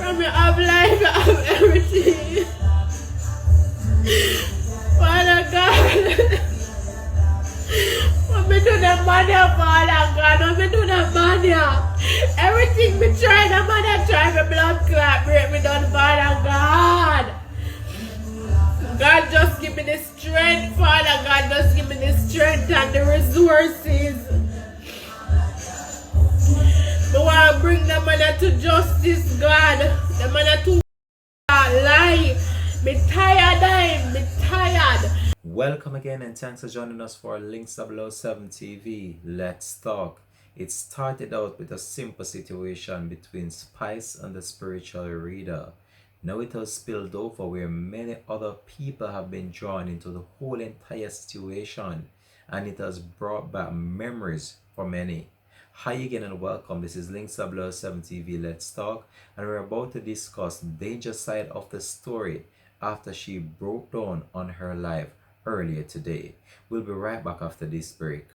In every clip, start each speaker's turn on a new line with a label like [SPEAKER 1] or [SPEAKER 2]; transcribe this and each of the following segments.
[SPEAKER 1] From you have life, you have everything. Father God. When me do the money, Father God, when me do the money, everything me try, the money try, me blood clot, break me down, Father God. God, just give me the strength, Father God, just give me the strength and the resources. I want to bring the money to justice, God. The money to lie. Me tired, me tired.
[SPEAKER 2] Welcome again and thanks for joining us for Links 007 TV. Let's talk. It started out with a simple situation between Spice and the spiritual reader. Now it has spilled over where many other people have been drawn into the whole entire situation, and it has brought back memories for many. Hi again and welcome. This is Links 007 TV. Let's talk, and we're about to discuss Danger's side of the story after she broke down on her life earlier today. We'll be right back after this break.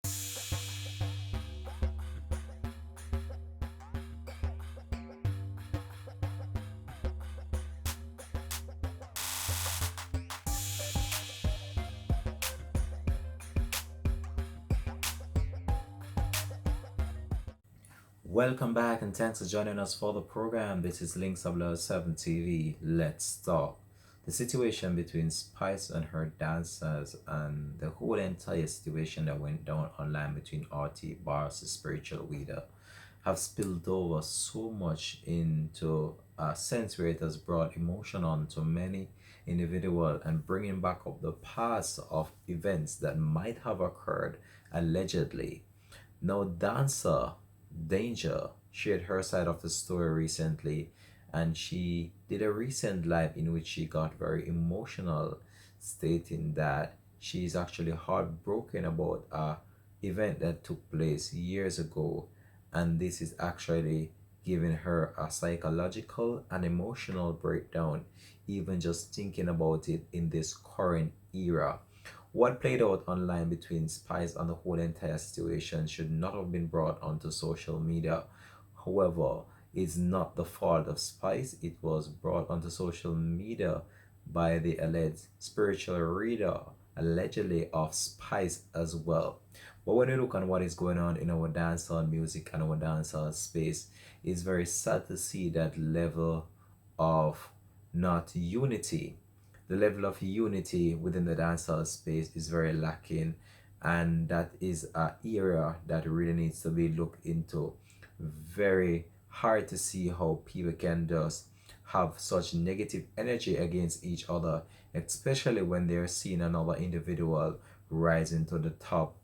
[SPEAKER 2] Welcome back and thanks for joining us for the program. This is Links 007 TV. Let's talk. The situation between Spice and her dancers and the whole entire situation that went down online between RT Bars, the spiritual leader, have spilled over so much into a sense where it has brought emotion on to many individuals and bringing back up the past of events that might have occurred allegedly. Now, dancer Danger shared her side of the story recently, and she did a recent live in which she got very emotional, stating that she is actually heartbroken about a event that took place years ago, and this is actually giving her a psychological and emotional breakdown, even just thinking about it in this current era. What played out online between Spice and the whole entire situation should not have been brought onto social media. However, it's not the fault of Spice. It was brought onto social media by the alleged spiritual reader, allegedly of Spice as well. But when we look at what is going on in our dancehall music and our dancehall space, it's very sad to see that level of not unity. The level of unity within the dancehall space is very lacking, and that is an area that really needs to be looked into. Very hard to see how people can just have such negative energy against each other, especially when they're seeing another individual rising to the top.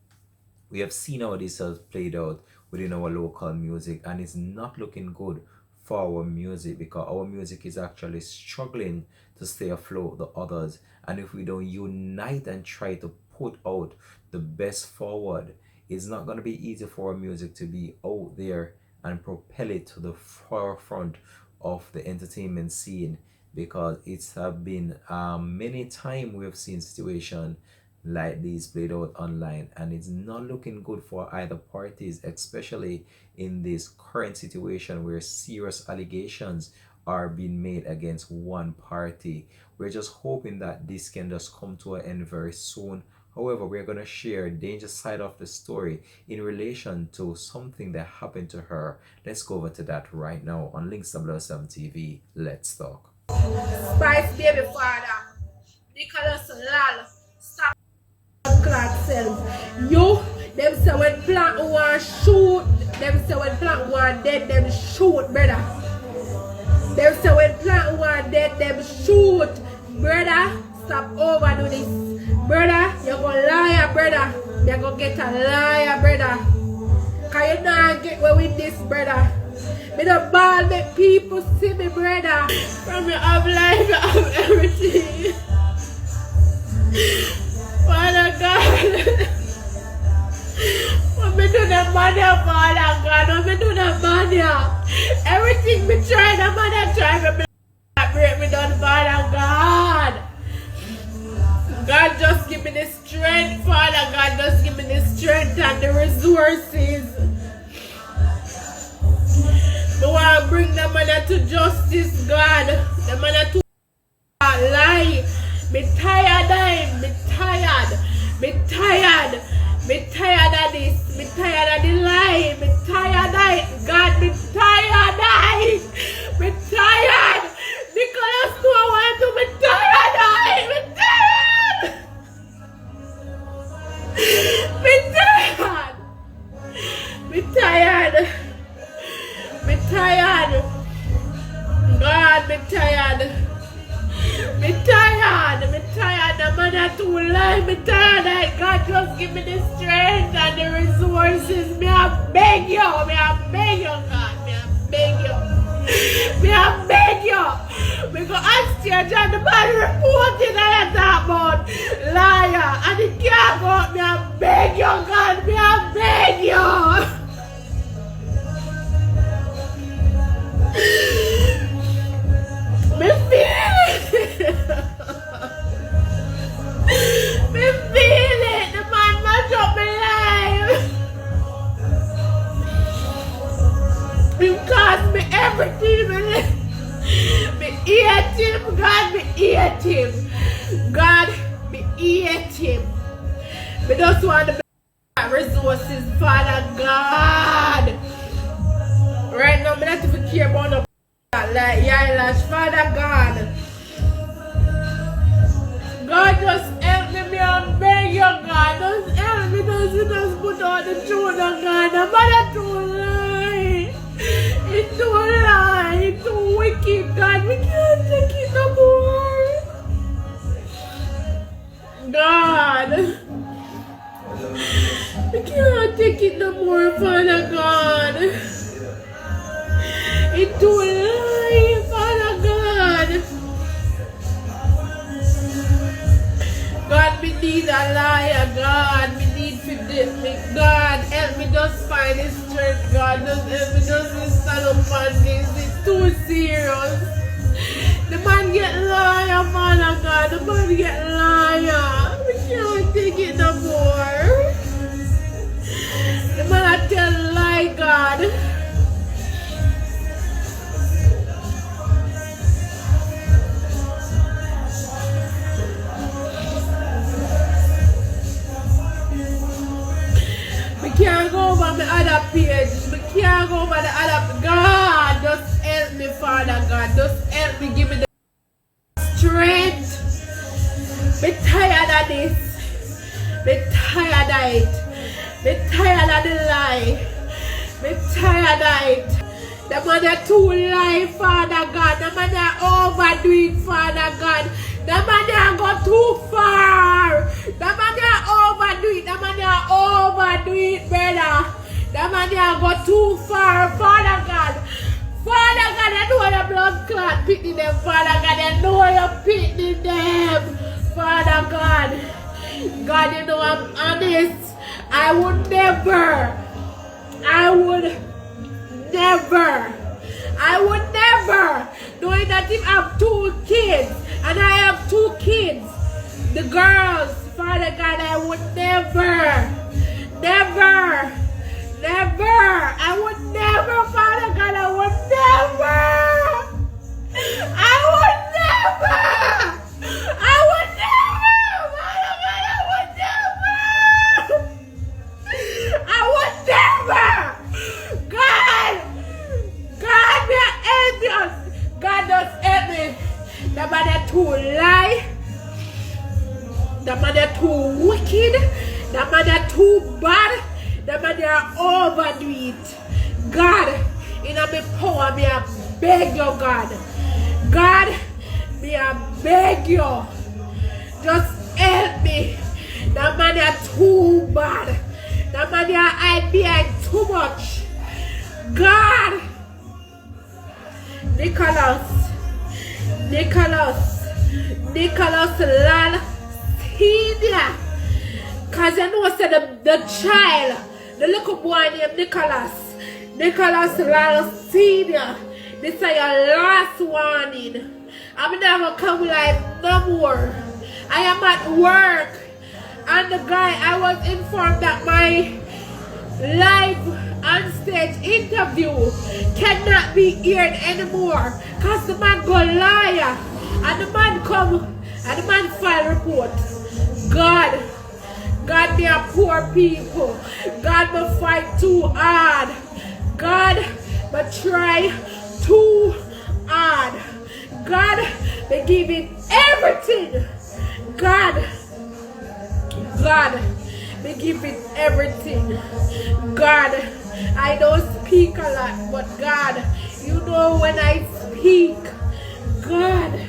[SPEAKER 2] We have seen how this has played out within our local music, and it's not looking good for our music because our music is actually struggling to stay afloat the others, and if we don't unite and try to put out the best forward, it's not going to be easy for our music to be out there and propel it to the forefront of the entertainment scene, because it's have been many times we have seen situation like these played out online, and it's not looking good for either parties, especially in this current situation where serious allegations are being made against one party. We're just hoping that this can just come to an end very soon. However, we're going to share Danger's side of the story in relation to something that happened to her. Let's go over to that right now on Links 007 TV. Let's talk.
[SPEAKER 1] Spice baby father, Nicholas Lal, stop clock self. You, them say when plant want shoot, them say when plant want dead, them shoot, brother. Them say when plant want dead, them shoot, brother. Stop overdo this, brother. You go liar, brother. You go get a liar, brother. Cause you not get away with this, brother. Me the ball make people see me, brother. From you have life, you have everything. Father God. When me do the money, Father God. When me do the money, everything me try, the money try me break me down, Father God. God, just give me the strength, Father God. Just give me the strength and the resources. I want to bring the man to justice, God. The man to lie. Me tired of him. Me tired. Me tired. Me tired of this. Me tired of the lie. Me tired of it. God, me tired of it. Me tired. Nicholas, no I want to. Me tired of it. Me tired. Me tired. Me tired. Me tired. God, me tired. Me tired. Me tired. The man are too light. Me tired. God, just give me the strength and the resources. Me I beg you. Me I beg you, God. Me I beg you. Me I beg you. Me go ask you, John, the man reported that I talk about liar. And he can't go. Me I beg you, God. Me I beg you. Me feel it. Me feel it. The man must up my life. He cost me everything. Me hate him. God, me hate him. God, me hate him. Me just want the resources, Father God. Right now, I don't even care about no like eyelash, Father God. God, just help me and beg you, God. Just help me, just put out the truth, God. The mother too lie. It's too lie. It's too wicked, God. We can't take it no more. God. We can't take it no more, Father God. It's too late, Father God. God, we need a liar, God. We need forgiveness, God. Help me just find His strength, God. Just help me just stand up on this. It's too serious. The man get liar, Father God. The man get liar. We can't take it no more. The man tell lie, God. Can't go over my other page. We can't go over the other. God, just help me, Father God. Just help me. Give me the strength. Me tired of this. Me tired of it. Me tired of the lie. Me tired of it. The man are too lie, Father God. The man are overdo it, Father God. The man go too far. The man overdo it. The man overdo it, brother. The man go too far, Father God. Father God, I know your blood clot picking them, Father God. I know you're picking them, Father God. God, you know I'm honest. I would never, knowing that if I have 2 kids, and I have 2 kids, the girls, Father God, I would never, I would never, Father God, I would never, God does help me. The man too lie. The man too wicked. The man too bad. The man overdo it. God, in my power, me I beg you, God. God, me I beg you. Just help me. The man too bad. The man I behind too much. God. Nicholas Lal Senior. Cause you know said the child, the little boy named Nicholas Lal Senior. This is your last warning. I'm never come live no more. I am at work, and the guy I was informed that my live on-stage interview cannot be aired anymore because the man go liar and the man come and the man file report. God, they are poor people. God, me fight too hard. God, me try too hard. God, they give it everything. God, they give it everything. God, I don't speak a lot, but God, you know when I speak, God.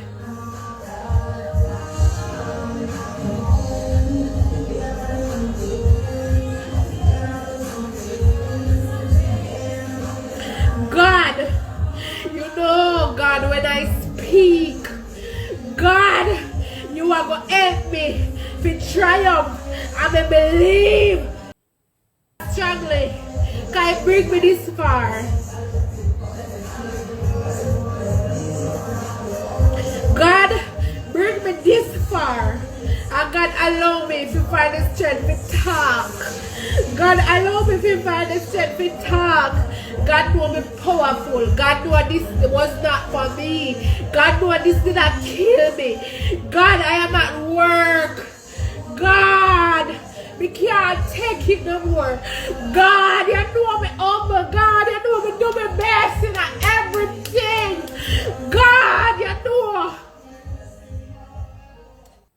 [SPEAKER 1] God, you know, God, when I speak, God, you are going to help me to triumph and I believe strongly. Can you bring me this far? God, bring me this far. And God, allow me to find the strength to talk. God, allow me to find the strength to talk. God know me powerful. God know this was not for me. God know this did not kill me. God, I am at work. God, we can't take it no more. God, you know me humble. God, you know me do my best in everything. God, you know.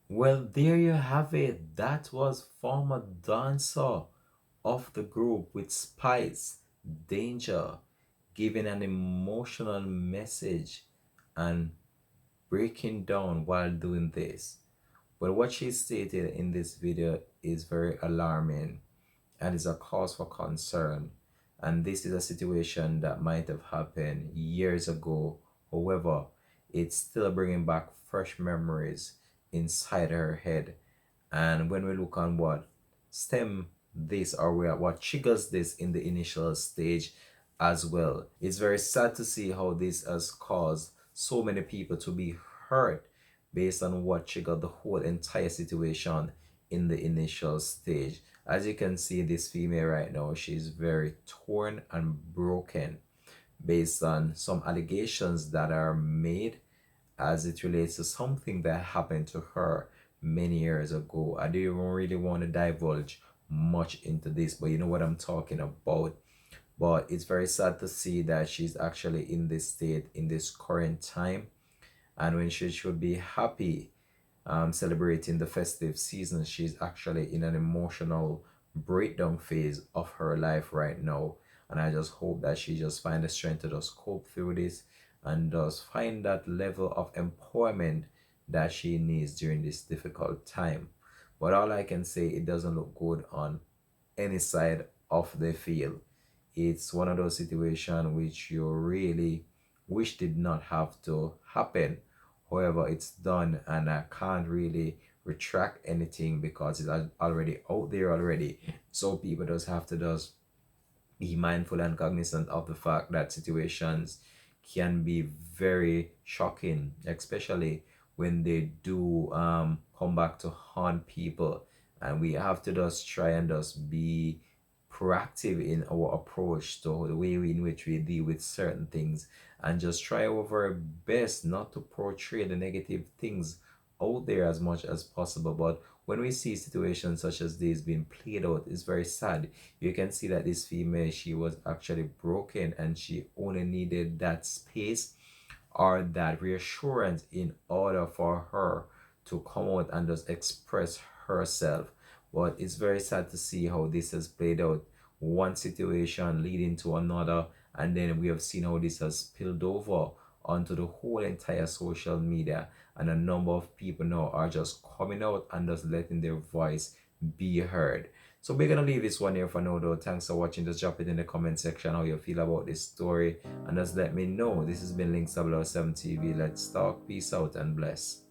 [SPEAKER 2] Well, there you have it. That was former dancer of the group with Spice, Danger, giving an emotional message and breaking down while doing this. But what she stated in this video is very alarming and is a cause for concern. And this is a situation that might have happened years ago. However, it's still bringing back fresh memories inside her head. And when we look on what stem this or what triggers this in the initial stage as well, it's very sad to see how this has caused so many people to be hurt based on what triggered the whole entire situation in the initial stage. As you can see, this female right now, she's very torn and broken based on some allegations that are made as it relates to something that happened to her many years ago. I don't really want to divulge much into this, but you know what I'm talking about. But it's very sad to see that she's actually in this state in this current time, and when she should be happy celebrating the festive season, she's actually in an emotional breakdown phase of her life right now. And I just hope that she just find the strength to just cope through this and does find that level of empowerment that she needs during this difficult time. But all I can say, it doesn't look good on any side of the field. It's one of those situations which you really wish did not have to happen. However, it's done, and I can't really retract anything because it's already out there already. So people just have to just be mindful and cognizant of the fact that situations can be very shocking, especially when they do come back to haunt people. And we have to just try and just be proactive in our approach to the way in which we deal with certain things, and just try our very best not to portray the negative things out there as much as possible. But when we see situations such as these being played out, it's very sad. You can see that this female, she was actually broken and she only needed that space or that reassurance in order for her to come out and just express herself. But it's very sad to see how this has played out, one situation leading to another, and then we have seen how this has spilled over onto the whole entire social media, and a number of people now are just coming out and just letting their voice be heard. So we're gonna leave this one here for now though. Thanks for watching. Just drop it in the comment section how you feel about this story, and just let me know. This has been Links 007 TV. Let's talk. Peace out and bless.